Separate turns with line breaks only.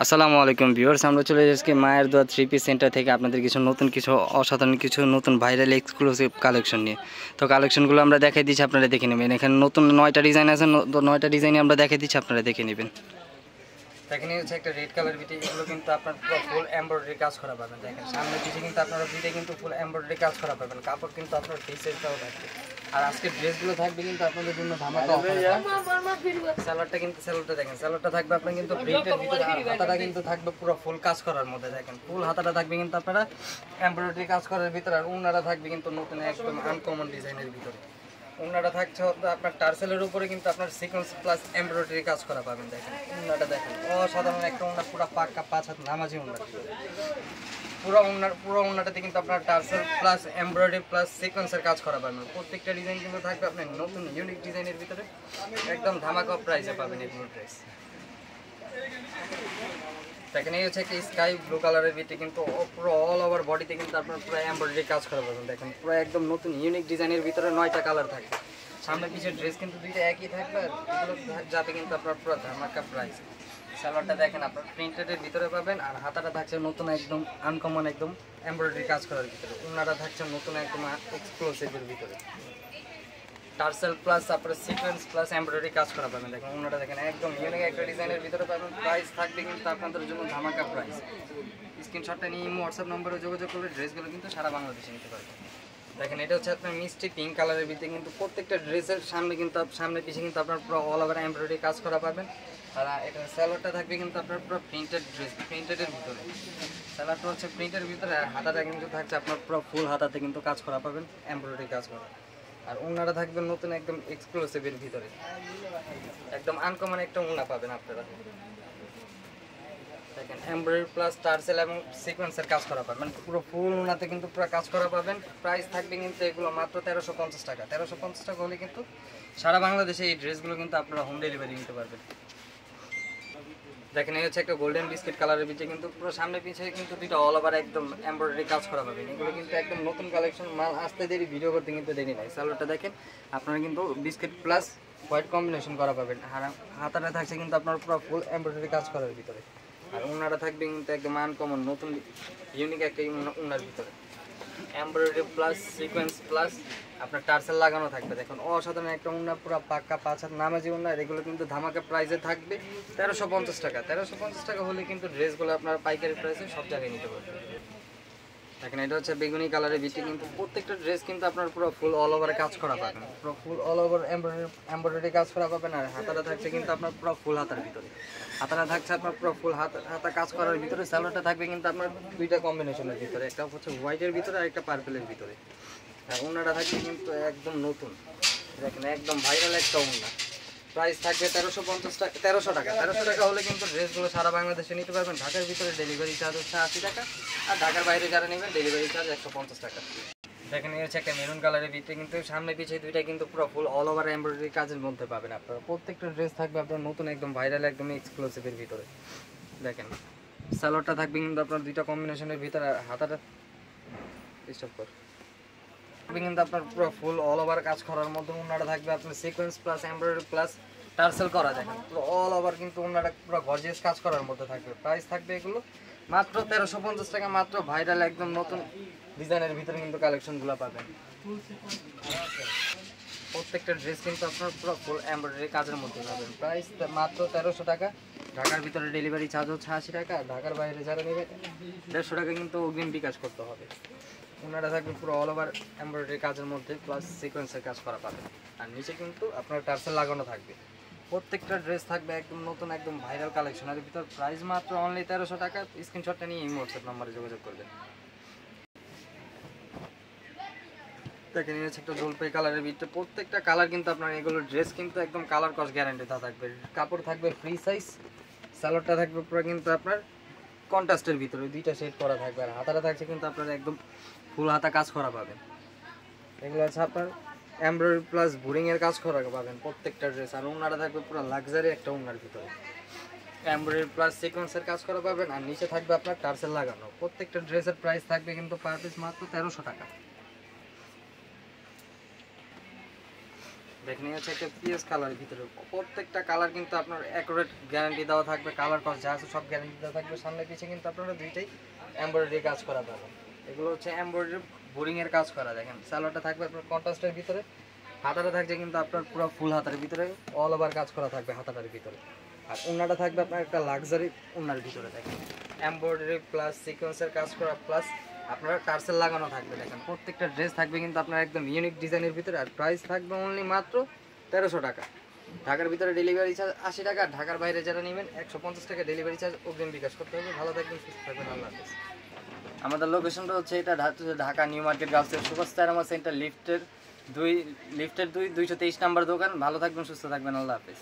আসসালামু আলাইকুম ভিউয়ার্স, আমরা চলে যাচ্ছি মায়ের দোয়া থ্রি পিস সেন্টার থেকে আপনাদের কিছু নতুন কিছু অসাধারণ কিছু নতুন ভাইরাল এক্সক্লুসিভ কালেকশন নিয়ে। তো কালেকশনগুলো আমরা দেখাই দিচ্ছি, আপনারা দেখে নেবেন। এখানে নতুন 9টা ডিজাইন আছে, 9টা ডিজাইনই আমরা দেখাই দিচ্ছি, আপনারা দেখে নেবেন। দেখেন হচ্ছে একটা রেড কালার বিটি, এগুলো কিন্তু আপনার পুরো ফুল এমব্রয়ডারি কাজ করা পাবেন। দেখেন সামনে পিছিয়ে কিন্তু আপনারা বিটে কিন্তু ফুল এমব্রয়ডারি কাজ করা পাবেন। কাপড় কিন্তু আপনার ফিক্সেডটাও থাকবে। আর আজকে ড্রেসগুলো থাকবে কিন্তু আপনাদের জন্য ধামাকা অফার। সালোয়ারটা কিন্তু সালোয়ারটা দেখেন, সালোয়ারটা থাকবে আপনার কিন্তু প্রিন্টের ভিতরে, আর হাতাটা কিন্তু থাকবে পুরো ফুল কাজ করার মধ্যে। দেখেন ফুল হাতাটা থাকবে কিন্তু আপনারা এমব্রয়ডারি কাজ করার ভিতরে, আর ওনারা থাকবে কিন্তু নতুন একদম আনকমন ডিজাইনের ভিতরে। ওনাটা থাকছে আপনার টার্সেলের উপরে কিন্তু আপনার সিকোয়েন্স প্লাস এমব্রয়ডারি কাজ করা পাবেন। দেখেন ওনাটা দেখেন অসাধারণ একটা ওনা, পুরো পাক্কা 5 হাত নামাজি ওনা। পুরো ওনাটাতে কিন্তু আপনার টার্সেল প্লাস এমব্রয়ডারি প্লাস সিকোয়েন্সের কাজ করা পাবেন। প্রত্যেকটা ডিজাইন কিন্তু থাকবে আপনার নতুন ইউনিক ডিজাইনের ভিতরে, একদম ধামাকা প্রাইসে পাবেন এগুলো ড্রেস। দেখেন এই হচ্ছে একটা স্কাই ব্লু কালারের ভিতরে কিন্তু পুরো অল ওভার বডিতে কিন্তু আপনার পুরো এমব্রয়ডারি কাজ করা পাবেন। দেখেন পুরো একদম নতুন ইউনিক ডিজাইনের ভিতরে 9টা কালার থাকবে। সামনে পিছের ড্রেস কিন্তু দুইটা একই থাকবে, এগুলো যাতে কিন্তু আপনার পুরো ধামাকা প্রাইস। সালোয়ারটা দেখেন আপনার প্রিন্টেডের ভিতরে পাবেন, আর হাতাটা থাকছে নতুন একদম আনকমন একদম এমব্রয়ডারি কাজ করার ভিতরে। ওনাটা থাকছে নতুন একদম এক্সক্লুসিভের ভিতরে, টার্সেল প্লাস তারপরে সিকোয়েন্স প্লাস এমব্রয়ডারি কাজ করা পাবেন। দেখেন ওনাটা দেখেন একদম ইউনিক একটা ডিজাইনের ভিতরে পাবেন। প্রাইস থাকবে কিন্তু আপনাদের জন্য ধামাকা প্রাইস। স্ক্রিনশটটা নিয়ে হোয়াটসঅ্যাপ নম্বরে যোগাযোগ করলে ড্রেসগুলো কিন্তু সারা বাংলাদেশে নিতে পারবেন। দেখেন এটা হচ্ছে আপনার মিষ্টি পিঙ্ক কালারের ভিতরে কিন্তু প্রত্যেকটা ড্রেসের সামনে পিছিয়ে কিন্তু আপনার পুরো অল ওভার এমব্রয়ডারি কাজ করা পাবেন। আর এটা সালোয়ারটা থাকবে কিন্তু আপনার পুরো প্রিন্টেডের ভিতরে। সালোয়ারটা হচ্ছে প্রিন্টের ভিতরে, আর হাতাটা কিন্তু থাকছে আপনার পুরো ফুল হাতাতে কিন্তু কাজ করা পাবেন, এমব্রয়ডারি কাজ করা। আর ওনারা থাকবে নতুন একদম এক্সক্লুসিভের ভিতরে, একদম আনকমন একটা ওনা পাবেন আপনারা। দেখেন এমব্রয়ডারি প্লাস টার্সেল এবং সিকোয়েন্সের কাজ করা পাবেন, মানে পুরো ফুল ওনাতে কিন্তু পুরো কাজ করা পাবেন। প্রাইস থাকবে কিন্তু এগুলো মাত্র 1350 টাকা। 1350 টাকা হলে কিন্তু সারা বাংলাদেশে এই ড্রেসগুলো কিন্তু আপনারা হোম ডেলিভারি নিতে পারবেন। দেখেন এই হচ্ছে একটা গোল্ডেন বিস্কিট কালারের ভিতরে কিন্তু পুরো সামনে পিছিয়ে কিন্তু দুইটা অল ওভার একদম এমব্রয়ডারি কাজ করা পাবেন। এগুলো কিন্তু একদম নতুন কালেকশন, মাল আসতে দেরি, ভিডিও করতে কিন্তু দেরি নাই। সালোয়ারটা দেখেন আপনারা কিন্তু বিস্কিট প্লাস হোয়াইট কম্বিনেশন করা পাবেন। আর হাতাটা থাকছে কিন্তু আপনার পুরো ফুল এমব্রয়ডারি কাজ করার ভিতরে, আর ওনাটা থাকবে কিন্তু একদম আনকমন নতুন ইউনিক একটা ওনার ভিতরে, এমব্রয়ডারি প্লাস সিকোয়েন্স প্লাস আপনার টার্সেল লাগানো থাকবে। দেখুন অসাধারণ একটা ওনা, পুরো পাক্কা 5 হাত নামাজি ওনা। এগুলো কিন্তু ধামাকা প্রাইসে থাকবে 1350 টাকা। 1350 টাকা হলে কিন্তু ড্রেসগুলো আপনারা পাইকারি প্রাইসে সব জায়গায় নিতে পারবেন। দেখেন এটা হচ্ছে বেগুনি কালারের ভিতরে কিন্তু প্রত্যেকটা ড্রেস কিন্তু আপনার পুরো ফুল অল ওভার কাজ করা পাবেন, পুরো ফুল অল ওভার এমব্রয়ডারি কাজ করা পাবেন। আর হাতাটা থাকছে কিন্তু আপনার পুরো ফুল হাতার ভিতরে, হাতাটা থাকছে আপনার পুরো ফুল হাতা কাজ করার ভিতরে। সালোয়ারটা থাকবে কিন্তু আপনার দুইটা কম্বিনেশনের ভিতরে, একটা হচ্ছে হোয়াইটের ভিতরে আর একটা পার্পেলের ভিতরে। আর ওনাটা থাকবে কিন্তু একদম নতুন, দেখেন একদম ভাইরাল একটা ওনা। প্রাইস থাকবে 1350 টাকা। 1300 টাকা। 1300 টাকা হলে কিন্তু ড্রেসগুলো সারা বাংলাদেশে নিতে পারবেন। ঢাকার ভিতরে ডেলিভারি চার্জ হচ্ছে 80 টাকা, আর ঢাকার বাইরে যারা নেবেন ডেলিভারি চার্জ 150 টাকা। দেখেন এই হচ্ছে একটা মেরুন কালারের ভিতরে কিন্তু সামনে পিছিয়ে দুইটা কিন্তু পুরো ফুল অল ওভার এমব্রয়ডারি কাজের মধ্যে পাবেন আপনারা। প্রত্যেকটা ড্রেস থাকবে আপনার নতুন একদম ভাইরাল একদম এক্সক্লুসিভের ভিতরে। দেখেন সালোয়ারটা থাকবে কিন্তু আপনার দুইটা কম্বিনেশনের ভিতরে, আর হাতাটা স্টপ কর কিন্তু আপনার পুরো ফুল অল ওভার কাজ করার মধ্যে। ওনাটা থাকবে আপনার sequence plus embroidery plus tassel করা। দেখেন পুরো অল ওভার কিন্তু ওনাটা পুরো গর্জিয়াস কাজ করার মধ্যে থাকবে। প্রাইস থাকবে এগুলো মাত্র 1350 টাকা। মাত্র ভাইরাল একদম নতুন ডিজাইনের ভিতরে কিন্তু কালেকশনগুলো পাবেন। প্রত্যেকটা ড্রেস কিন্তু আপনার পুরো ফুল এমব্রয়ডারি কাজের মধ্যে পাবেন। প্রাইস মাত্র 1300 টাকা। ঢাকার ভিতরে ডেলিভারি চার্জ হচ্ছে 80 টাকা, আর ঢাকার বাইরে যারা নেবে 150 টাকা কিন্তু অগ্রিম বিকাশ করতে হবে। ওনারা থাকবে পুরো অল ওভার এমব্রয়ডারি কাজের মধ্যে প্লাস সিকোয়েন্সের কাজ করা পাবেন, আর নিচে কিন্তু আপনার টার্সেল লাগানো থাকবে। প্রত্যেকটা ড্রেস থাকবে একদম নতুন একদম ভাইরাল কালেকশনের ভিতর। প্রাইস মাত্র অনলি 1300 টাকা। স্ক্রিনশটটা নিয়ে এই হোয়াটসঅ্যাপ নম্বরে যোগাযোগ করবেন। দেখেন এই হচ্ছে একটা জলপাই কালারের ভিতরে প্রত্যেকটা কালার কিন্তু আপনার এগুলো ড্রেস কিন্তু একদম কালার কস গ্যারান্টি থাকবে। কাপড় থাকবে ফ্রি সাইজ, সালোয়ারটা থাকবে পুরো কিন্তু আপনার কন্ট্রাস্টের ভিতরে দুইটা শেড করা থাকবে, আর হাতাটা থাকছে কিন্তু আপনার একদম ফুল হাতা কাজ করা পাবেন। এগুলো আছে আপনার এমব্রয়ডারি প্লাস বোরিংয়ের কাজ করা পাবেন প্রত্যেকটা ড্রেস। আর ওনারা থাকবে পুরো লাক্সারি একটা ওনার ভিতরে, এমব্রয়ডারি প্লাস সিকোয়েন্সের কাজ করা পাবেন, আর নিচে থাকবে আপনার টার্সেল লাগানো। প্রত্যেকটা ড্রেসের প্রাইস থাকবে কিন্তু পার পিস মাত্র 1300 টাকা। দেখেন এই হচ্ছে একটা পিএস কালারের ভিতরে, প্রত্যেকটা কালার কিন্তু আপনার অ্যাকুরেট গ্যারান্টি দেওয়া থাকবে, কালার কস্ট যা আছে সব গ্যারান্টি দেওয়া থাকবে। সামনে পিছে কিন্তু আপনারা দুইটাই এমব্রয়ডারি কাজ করা পাবেন। এগুলো হচ্ছে এমব্রয়ডারি বোরিংয়ের কাজ করা। দেখেন সালোয়ারটা থাকবে আপনার কন্ট্রাস্টের ভিতরে, হাতাটা থাকছে কিন্তু আপনার পুরো ফুল হাতার ভিতরে অল ওভার কাজ করা থাকবে হাতাটার ভিতরে। আর ওন্নাটা থাকবে আপনার একটা লাক্সারি ওন্নার ভিতরে। দেখেন এমব্রয়ডারি প্লাস সিকোয়েন্সের কাজ করা প্লাস আপনার টার্সেল লাগানো থাকবে। দেখেন প্রত্যেকটা ড্রেস থাকবে কিন্তু আপনার একদম ইউনিক ডিজাইনের ভিতরে। আর প্রাইস থাকবে অনলি মাত্র 1300 টাকা। ঢাকার ভিতরে ডেলিভারি চার্জ 80 টাকা, ঢাকার বাইরে যারা নেবেন 150 টাকা ডেলিভারি চার্জ অগ্রিম বিকাশ করতে হবে। ভালো থাকবেন, সুস্থ থাকবেন, আল্লাহ হাফেজ। আমাদের লোকেশনটা হচ্ছে এটা ঢাকা নিউ মার্কেট গার্লসের সুপারস্টার আমার সেন্টার লিফটের 2 223 নাম্বার দোকান। ভালো থাকবেন, সুস্থ থাকবেন, আল্লাহ হাফেজ।